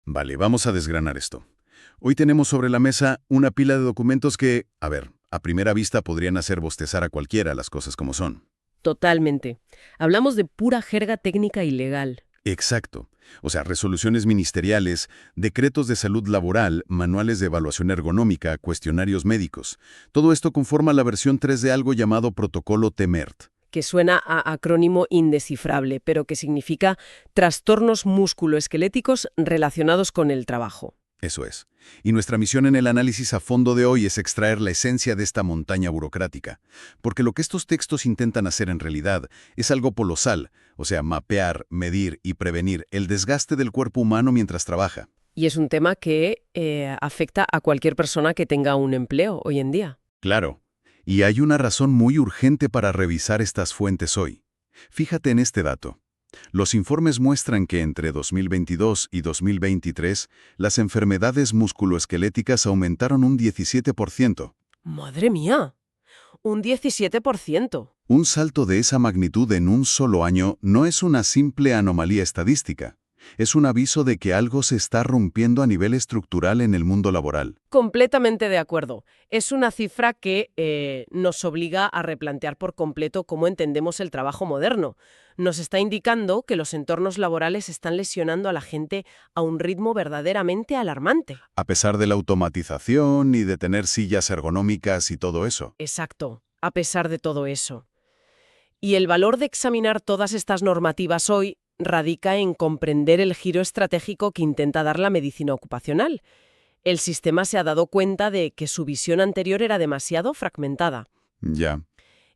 Vale, vamos a desgranar esto. Hoy tenemos sobre la mesa una pila de documentos que, a primera vista podrían hacer bostezar a cualquiera las cosas como son. Totalmente. Hablamos de pura jerga técnica y legal. Exacto. O sea, resoluciones ministeriales, decretos de salud laboral, manuales de evaluación ergonómica, cuestionarios médicos. Todo esto conforma la versión 3 de algo llamado Protocolo TEMERT. Que suena a acrónimo indescifrable, pero que significa trastornos musculoesqueléticos relacionados con el trabajo. Eso es. Y nuestra misión en el análisis a fondo de hoy es extraer la esencia de esta montaña burocrática. Porque lo que estos textos intentan hacer en realidad es algo colosal, o sea, mapear, medir y prevenir el desgaste del cuerpo humano mientras trabaja. Y es un tema que afecta a cualquier persona que tenga un empleo hoy en día. Claro. Y hay una razón muy urgente para revisar estas fuentes hoy. Fíjate en este dato. Los informes muestran que entre 2022 y 2023, las enfermedades musculoesqueléticas aumentaron un 17%. ¡Madre mía! Un 17%. Un salto de esa magnitud en un solo año no es una simple anomalía estadística. Es un aviso de que algo se está rompiendo a nivel estructural en el mundo laboral. Completamente de acuerdo. Es una cifra que nos obliga a replantear por completo cómo entendemos el trabajo moderno. Nos está indicando que los entornos laborales están lesionando a la gente a un ritmo verdaderamente alarmante. A pesar de la automatización y de tener sillas ergonómicas y todo eso. Exacto, a pesar de todo eso. Y el valor de examinar todas estas normativas hoy radica en comprender el giro estratégico que intenta dar la medicina ocupacional. El sistema se ha dado cuenta de que su visión anterior era demasiado fragmentada. Ya.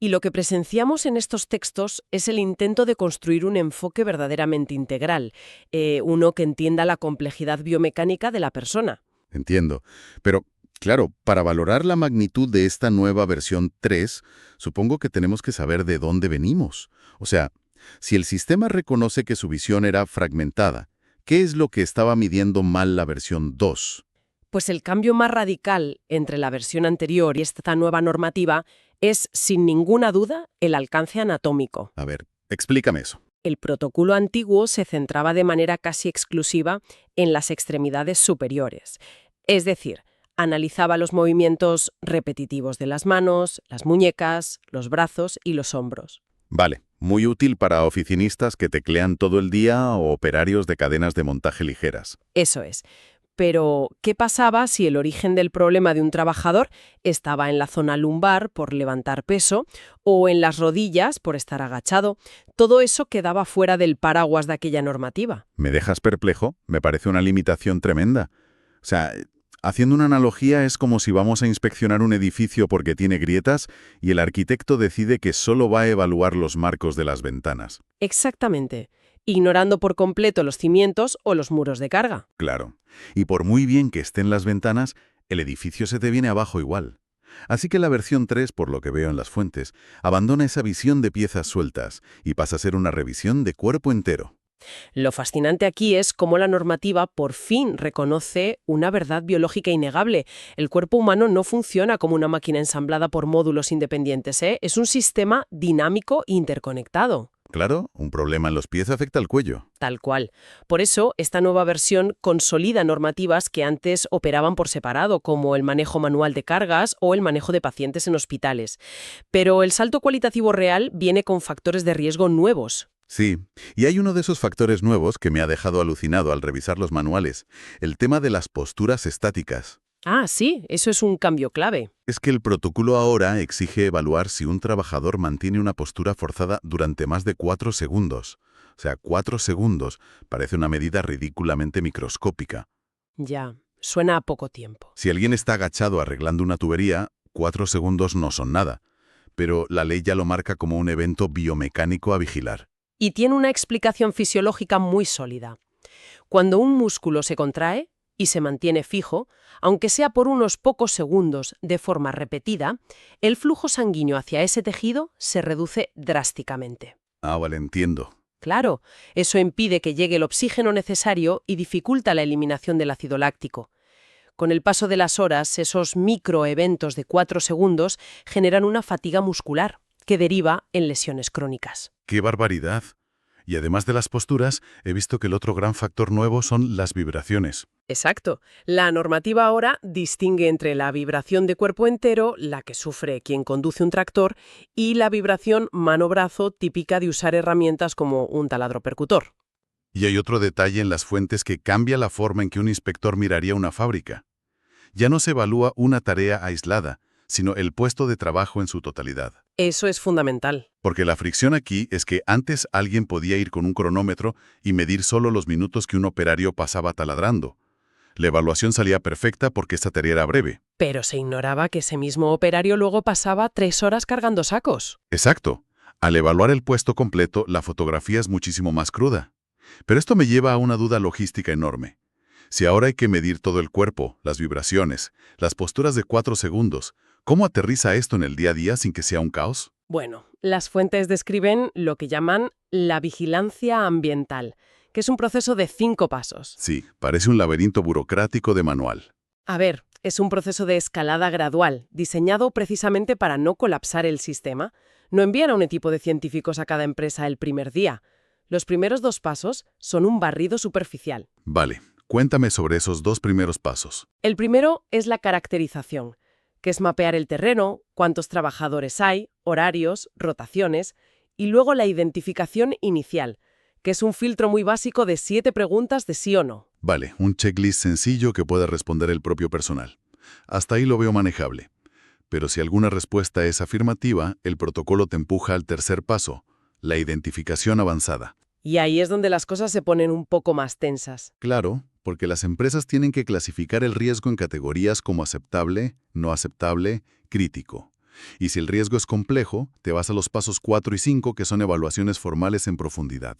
Y lo que presenciamos en estos textos es el intento de construir un enfoque verdaderamente integral, uno que entienda la complejidad biomecánica de la persona. Entiendo. Pero, claro, para valorar la magnitud de esta nueva versión 3, supongo que tenemos que saber de dónde venimos. O sea, si el sistema reconoce que su visión era fragmentada, ¿qué es lo que estaba midiendo mal la versión 2? Pues el cambio más radical entre la versión anterior y esta nueva normativa es, sin ninguna duda, el alcance anatómico. A ver, explícame eso. El protocolo antiguo se centraba de manera casi exclusiva en las extremidades superiores. Es decir, analizaba los movimientos repetitivos de las manos, las muñecas, los brazos y los hombros. Vale, muy útil para oficinistas que teclean todo el día o operarios de cadenas de montaje ligeras. Eso es. Pero, ¿qué pasaba si el origen del problema de un trabajador estaba en la zona lumbar por levantar peso o en las rodillas por estar agachado? Todo eso quedaba fuera del paraguas de aquella normativa. ¿Me dejas perplejo? Me parece una limitación tremenda. O sea, haciendo una analogía es como si vamos a inspeccionar un edificio porque tiene grietas y el arquitecto decide que solo va a evaluar los marcos de las ventanas. Exactamente. Ignorando por completo los cimientos o los muros de carga. Claro. Y por muy bien que estén las ventanas, el edificio se te viene abajo igual. Así que la versión 3, por lo que veo en las fuentes, abandona esa visión de piezas sueltas y pasa a ser una revisión de cuerpo entero. Lo fascinante aquí es cómo la normativa por fin reconoce una verdad biológica innegable. El cuerpo humano no funciona como una máquina ensamblada por módulos independientes, ¿eh? Es un sistema dinámico e interconectado. Claro, un problema en los pies afecta al cuello. Tal cual. Por eso, esta nueva versión consolida normativas que antes operaban por separado, como el manejo manual de cargas o el manejo de pacientes en hospitales. Pero el salto cualitativo real viene con factores de riesgo nuevos. Sí, y hay uno de esos factores nuevos que me ha dejado alucinado al revisar los manuales, el tema de las posturas estáticas. Ah, sí, eso es un cambio clave. Es que el protocolo ahora exige evaluar si un trabajador mantiene una postura forzada durante más de 4 segundos. O sea, 4 segundos parece una medida ridículamente microscópica. Ya, suena a poco tiempo. Si alguien está agachado arreglando una tubería, 4 segundos no son nada. Pero la ley ya lo marca como un evento biomecánico a vigilar. Y tiene una explicación fisiológica muy sólida. Cuando un músculo se contrae y se mantiene fijo, aunque sea por unos pocos segundos de forma repetida, el flujo sanguíneo hacia ese tejido se reduce drásticamente. Ah, vale, entiendo. Claro, eso impide que llegue el oxígeno necesario y dificulta la eliminación del ácido láctico. Con el paso de las horas, esos microeventos de 4 segundos generan una fatiga muscular que deriva en lesiones crónicas. ¡Qué barbaridad! Y además de las posturas, he visto que el otro gran factor nuevo son las vibraciones. Exacto. La normativa ahora distingue entre la vibración de cuerpo entero, la que sufre quien conduce un tractor, y la vibración mano-brazo típica de usar herramientas como un taladro percutor. Y hay otro detalle en las fuentes que cambia la forma en que un inspector miraría una fábrica. Ya no se evalúa una tarea aislada, sino el puesto de trabajo en su totalidad. Eso es fundamental. Porque la fricción aquí es que antes alguien podía ir con un cronómetro y medir solo los minutos que un operario pasaba taladrando. La evaluación salía perfecta porque esta tarea era breve. Pero se ignoraba que ese mismo operario luego pasaba 3 horas cargando sacos. Exacto. Al evaluar el puesto completo, la fotografía es muchísimo más cruda. Pero esto me lleva a una duda logística enorme. Si ahora hay que medir todo el cuerpo, las vibraciones, las posturas de 4 segundos, ¿cómo aterriza esto en el día a día sin que sea un caos? Bueno, las fuentes describen lo que llaman la vigilancia ambiental, que es un proceso de 5 pasos. Sí, parece un laberinto burocrático de manual. A ver, es un proceso de escalada gradual, diseñado precisamente para no colapsar el sistema. No envían a un equipo de científicos a cada empresa el primer día. Los primeros 2 pasos son un barrido superficial. Vale, cuéntame sobre esos 2 primeros pasos. El primero es la caracterización, que es mapear el terreno, cuántos trabajadores hay, horarios, rotaciones, y luego la identificación inicial, que es un filtro muy básico de 7 preguntas de sí o no. Vale, un checklist sencillo que pueda responder el propio personal. Hasta ahí lo veo manejable. Pero si alguna respuesta es afirmativa, el protocolo te empuja al tercer paso, la identificación avanzada. Y ahí es donde las cosas se ponen un poco más tensas. Claro, porque las empresas tienen que clasificar el riesgo en categorías como aceptable, no aceptable, crítico. Y si el riesgo es complejo, te vas a los pasos 4 y 5, que son evaluaciones formales en profundidad.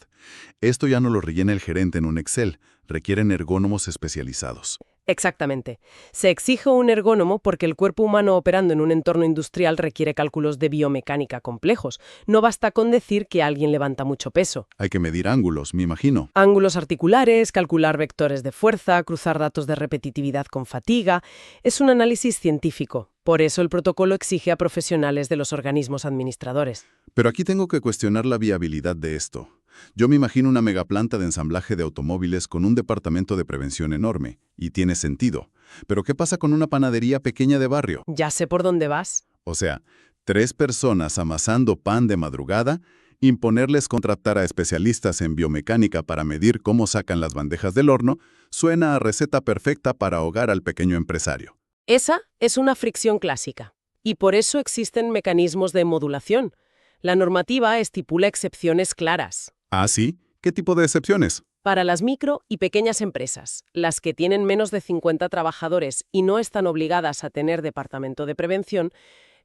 Esto ya no lo rellena el gerente en un Excel, requieren ergónomos especializados. Exactamente. Se exige un ergónomo porque el cuerpo humano operando en un entorno industrial requiere cálculos de biomecánica complejos. No basta con decir que alguien levanta mucho peso. Hay que medir ángulos, me imagino. Ángulos articulares, calcular vectores de fuerza, cruzar datos de repetitividad con fatiga. Es un análisis científico. Por eso el protocolo exige a profesionales de los organismos administradores. Pero aquí tengo que cuestionar la viabilidad de esto. Yo me imagino una megaplanta de ensamblaje de automóviles con un departamento de prevención enorme, y tiene sentido. Pero ¿qué pasa con una panadería pequeña de barrio? Ya sé por dónde vas. O sea, 3 personas amasando pan de madrugada, imponerles contratar a especialistas en biomecánica para medir cómo sacan las bandejas del horno, suena a receta perfecta para ahogar al pequeño empresario. Esa es una fricción clásica. Y por eso existen mecanismos de modulación. La normativa estipula excepciones claras. ¿Ah, sí? ¿Qué tipo de excepciones? Para las micro y pequeñas empresas, las que tienen menos de 50 trabajadores y no están obligadas a tener departamento de prevención,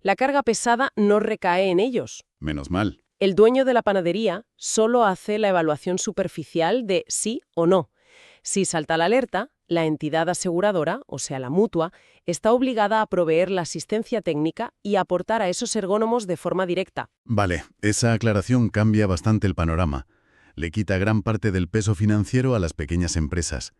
la carga pesada no recae en ellos. Menos mal. El dueño de la panadería solo hace la evaluación superficial de sí o no. Si salta la alerta, la entidad aseguradora, o sea, la mutua, está obligada a proveer la asistencia técnica y aportar a esos ergónomos de forma directa. Vale, esa aclaración cambia bastante el panorama. Le quita gran parte del peso financiero a las pequeñas empresas.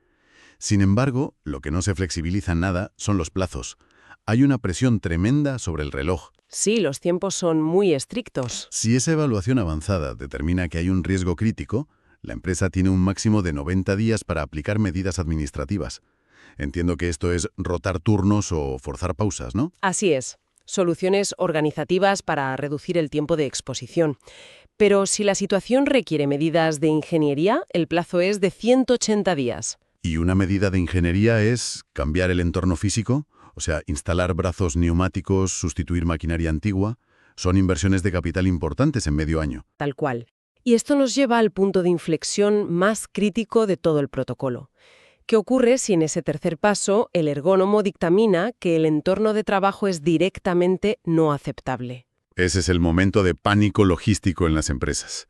Sin embargo, lo que no se flexibiliza nada son los plazos. Hay una presión tremenda sobre el reloj. Sí, los tiempos son muy estrictos. Si esa evaluación avanzada determina que hay un riesgo crítico, la empresa tiene un máximo de 90 días para aplicar medidas administrativas. Entiendo que esto es rotar turnos o forzar pausas, ¿no? Así es. Soluciones organizativas para reducir el tiempo de exposición. Pero si la situación requiere medidas de ingeniería, el plazo es de 180 días. Y una medida de ingeniería es cambiar el entorno físico, o sea, instalar brazos neumáticos, sustituir maquinaria antigua. Son inversiones de capital importantes en medio año. Tal cual. Y esto nos lleva al punto de inflexión más crítico de todo el protocolo. ¿Qué ocurre si en ese tercer paso el ergónomo dictamina que el entorno de trabajo es directamente no aceptable? Ese es el momento de pánico logístico en las empresas.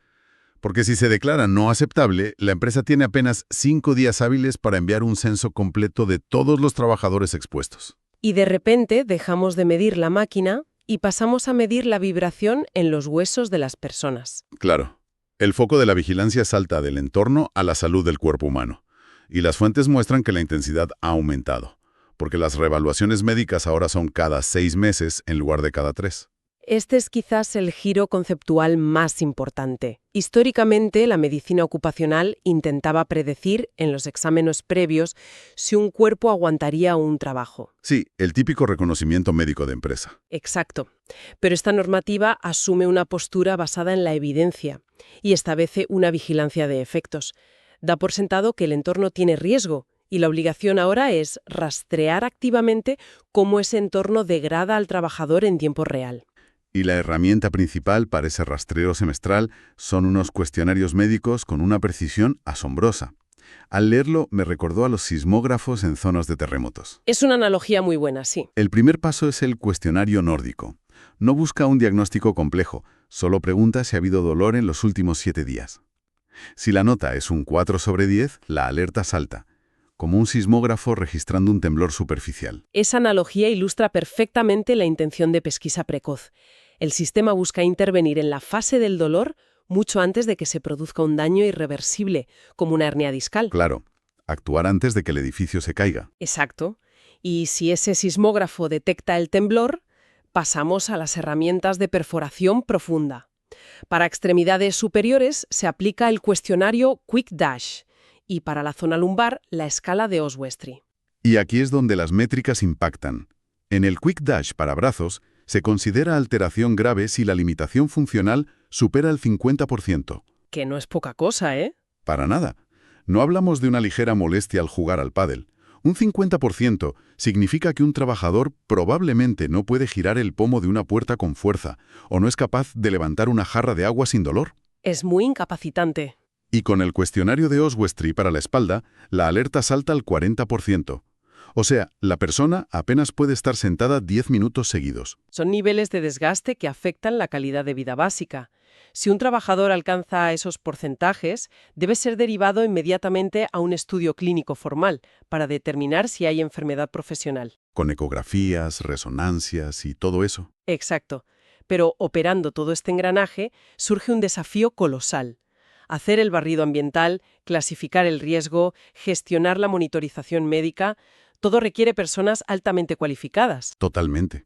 Porque si se declara no aceptable, la empresa tiene apenas 5 días hábiles para enviar un censo completo de todos los trabajadores expuestos. Y de repente dejamos de medir la máquina y pasamos a medir la vibración en los huesos de las personas. Claro. El foco de la vigilancia salta del entorno a la salud del cuerpo humano. Y las fuentes muestran que la intensidad ha aumentado, porque las reevaluaciones médicas ahora son cada 6 meses en lugar de cada 3. Este es quizás el giro conceptual más importante. Históricamente, la medicina ocupacional intentaba predecir, en los exámenes previos, si un cuerpo aguantaría un trabajo. Sí, el típico reconocimiento médico de empresa. Exacto. Pero esta normativa asume una postura basada en la evidencia y establece una vigilancia de efectos. Da por sentado que el entorno tiene riesgo y la obligación ahora es rastrear activamente cómo ese entorno degrada al trabajador en tiempo real. Y la herramienta principal para ese rastreo semestral son unos cuestionarios médicos con una precisión asombrosa. Al leerlo me recordó a los sismógrafos en zonas de terremotos. Es una analogía muy buena, sí. El primer paso es el cuestionario nórdico. No busca un diagnóstico complejo, solo pregunta si ha habido dolor en los últimos 7 días. Si la nota es un 4 sobre 10, la alerta salta, como un sismógrafo registrando un temblor superficial. Esa analogía ilustra perfectamente la intención de pesquisa precoz. El sistema busca intervenir en la fase del dolor mucho antes de que se produzca un daño irreversible, como una hernia discal. Claro, actuar antes de que el edificio se caiga. Exacto. Y si ese sismógrafo detecta el temblor, pasamos a las herramientas de perforación profunda. Para extremidades superiores se aplica el cuestionario Quick Dash y para la zona lumbar la escala de Oswestry. Y aquí es donde las métricas impactan. En el Quick Dash para brazos, se considera alteración grave si la limitación funcional supera el 50%. Que no es poca cosa, ¿eh? Para nada. No hablamos de una ligera molestia al jugar al pádel. Un 50% significa que un trabajador probablemente no puede girar el pomo de una puerta con fuerza o no es capaz de levantar una jarra de agua sin dolor. Es muy incapacitante. Y con el cuestionario de Oswestry para la espalda, la alerta salta al 40%. O sea, la persona apenas puede estar sentada 10 minutos seguidos. Son niveles de desgaste que afectan la calidad de vida básica. Si un trabajador alcanza esos porcentajes, debe ser derivado inmediatamente a un estudio clínico formal para determinar si hay enfermedad profesional. Con ecografías, resonancias y todo eso. Exacto. Pero operando todo este engranaje, surge un desafío colosal. Hacer el barrido ambiental, clasificar el riesgo, gestionar la monitorización médica, todo requiere personas altamente cualificadas. Totalmente.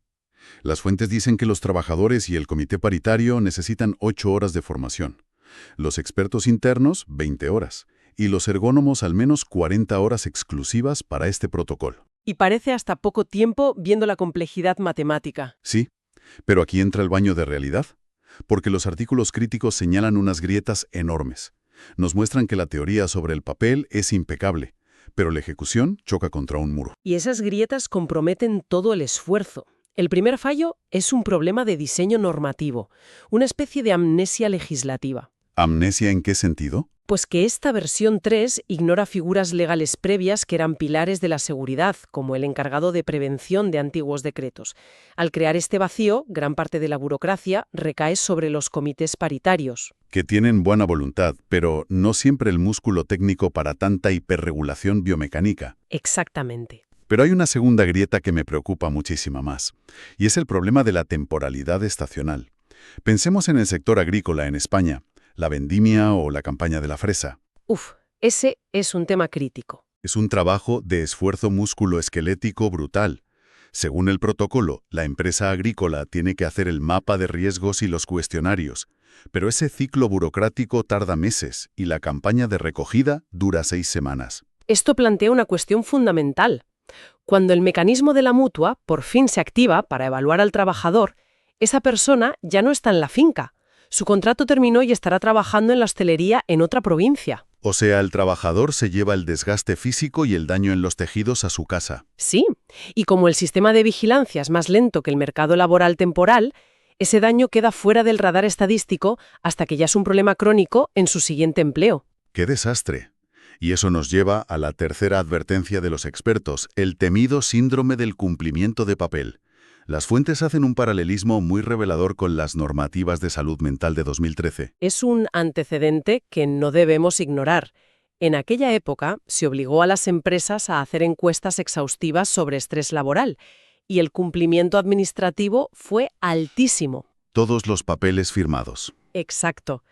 Las fuentes dicen que los trabajadores y el comité paritario necesitan 8 horas de formación. Los expertos internos, 20 horas. Y los ergónomos al menos 40 horas exclusivas para este protocolo. Y parece hasta poco tiempo viendo la complejidad matemática. Sí, pero aquí entra el baño de realidad. Porque los artículos críticos señalan unas grietas enormes. Nos muestran que la teoría sobre el papel es impecable, pero la ejecución choca contra un muro. Y esas grietas comprometen todo el esfuerzo. El primer fallo es un problema de diseño normativo, una especie de amnesia legislativa. ¿Amnesia en qué sentido? Pues que esta versión 3 ignora figuras legales previas que eran pilares de la seguridad, como el encargado de prevención de antiguos decretos. Al crear este vacío, gran parte de la burocracia recae sobre los comités paritarios. Que tienen buena voluntad, pero no siempre el músculo técnico para tanta hiperregulación biomecánica. Exactamente. Pero hay una segunda grieta que me preocupa muchísimo más, y es el problema de la temporalidad estacional. Pensemos en el sector agrícola en España, la vendimia o la campaña de la fresa. Ese es un tema crítico. Es un trabajo de esfuerzo músculo-esquelético brutal. Según el protocolo, la empresa agrícola tiene que hacer el mapa de riesgos y los cuestionarios, pero ese ciclo burocrático tarda meses y la campaña de recogida dura 6 semanas. Esto plantea una cuestión fundamental. Cuando el mecanismo de la mutua por fin se activa para evaluar al trabajador, esa persona ya no está en la finca. Su contrato terminó y estará trabajando en la hostelería en otra provincia. O sea, el trabajador se lleva el desgaste físico y el daño en los tejidos a su casa. Sí, y como el sistema de vigilancia es más lento que el mercado laboral temporal, ese daño queda fuera del radar estadístico hasta que ya es un problema crónico en su siguiente empleo. ¡Qué desastre! Y eso nos lleva a la tercera advertencia de los expertos, el temido síndrome del cumplimiento de papel. Las fuentes hacen un paralelismo muy revelador con las normativas de salud mental de 2013. Es un antecedente que no debemos ignorar. En aquella época se obligó a las empresas a hacer encuestas exhaustivas sobre estrés laboral y el cumplimiento administrativo fue altísimo. Todos los papeles firmados. Exacto.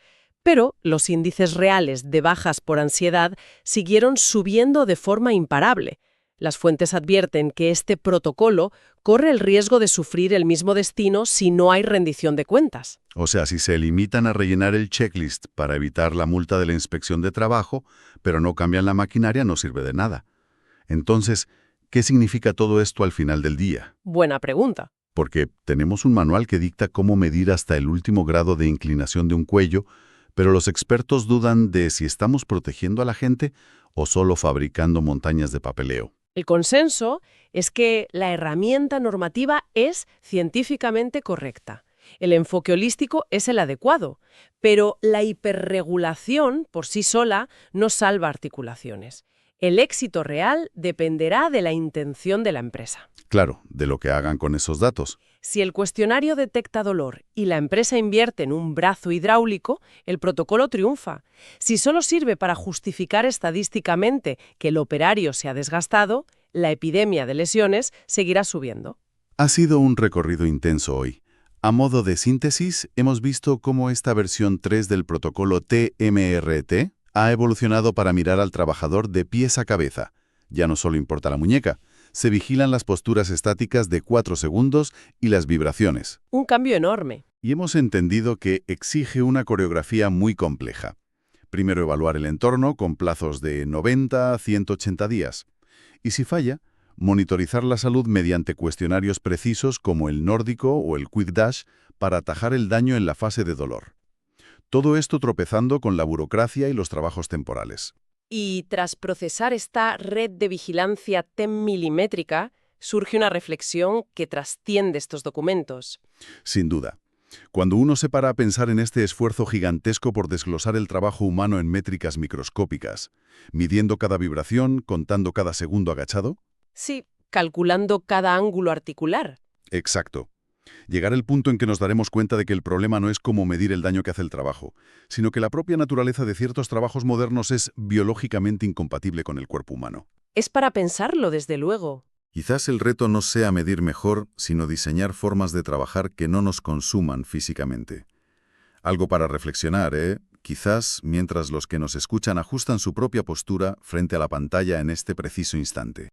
Pero los índices reales de bajas por ansiedad siguieron subiendo de forma imparable. Las fuentes advierten que este protocolo corre el riesgo de sufrir el mismo destino si no hay rendición de cuentas. O sea, si se limitan a rellenar el checklist para evitar la multa de la inspección de trabajo, pero no cambian la maquinaria, no sirve de nada. Entonces, ¿qué significa todo esto al final del día? Buena pregunta. Porque tenemos un manual que dicta cómo medir hasta el último grado de inclinación de un cuello, pero los expertos dudan de si estamos protegiendo a la gente o solo fabricando montañas de papeleo. El consenso es que la herramienta normativa es científicamente correcta. El enfoque holístico es el adecuado, pero la hiperregulación por sí sola no salva articulaciones. El éxito real dependerá de la intención de la empresa. Claro, de lo que hagan con esos datos. Si el cuestionario detecta dolor y la empresa invierte en un brazo hidráulico, el protocolo triunfa. Si solo sirve para justificar estadísticamente que el operario se ha desgastado, la epidemia de lesiones seguirá subiendo. Ha sido un recorrido intenso hoy. A modo de síntesis, hemos visto cómo esta versión 3 del protocolo TMRT ha evolucionado para mirar al trabajador de pies a cabeza. Ya no solo importa la muñeca, se vigilan las posturas estáticas de 4 segundos y las vibraciones. Un cambio enorme. Y hemos entendido que exige una coreografía muy compleja. Primero evaluar el entorno con plazos de 90 a 180 días. Y si falla, monitorizar la salud mediante cuestionarios precisos como el nórdico o el Quick Dash para atajar el daño en la fase de dolor. Todo esto tropezando con la burocracia y los trabajos temporales. Y tras procesar esta red de vigilancia TEM milimétrica, surge una reflexión que trasciende estos documentos. Sin duda. Cuando uno se para a pensar en este esfuerzo gigantesco por desglosar el trabajo humano en métricas microscópicas, midiendo cada vibración, contando cada segundo agachado. Sí, calculando cada ángulo articular. Exacto. Llegar al punto en que nos daremos cuenta de que el problema no es cómo medir el daño que hace el trabajo, sino que la propia naturaleza de ciertos trabajos modernos es biológicamente incompatible con el cuerpo humano. Es para pensarlo, desde luego. Quizás el reto no sea medir mejor, sino diseñar formas de trabajar que no nos consuman físicamente. Algo para reflexionar, ¿eh? Quizás mientras los que nos escuchan ajustan su propia postura frente a la pantalla en este preciso instante.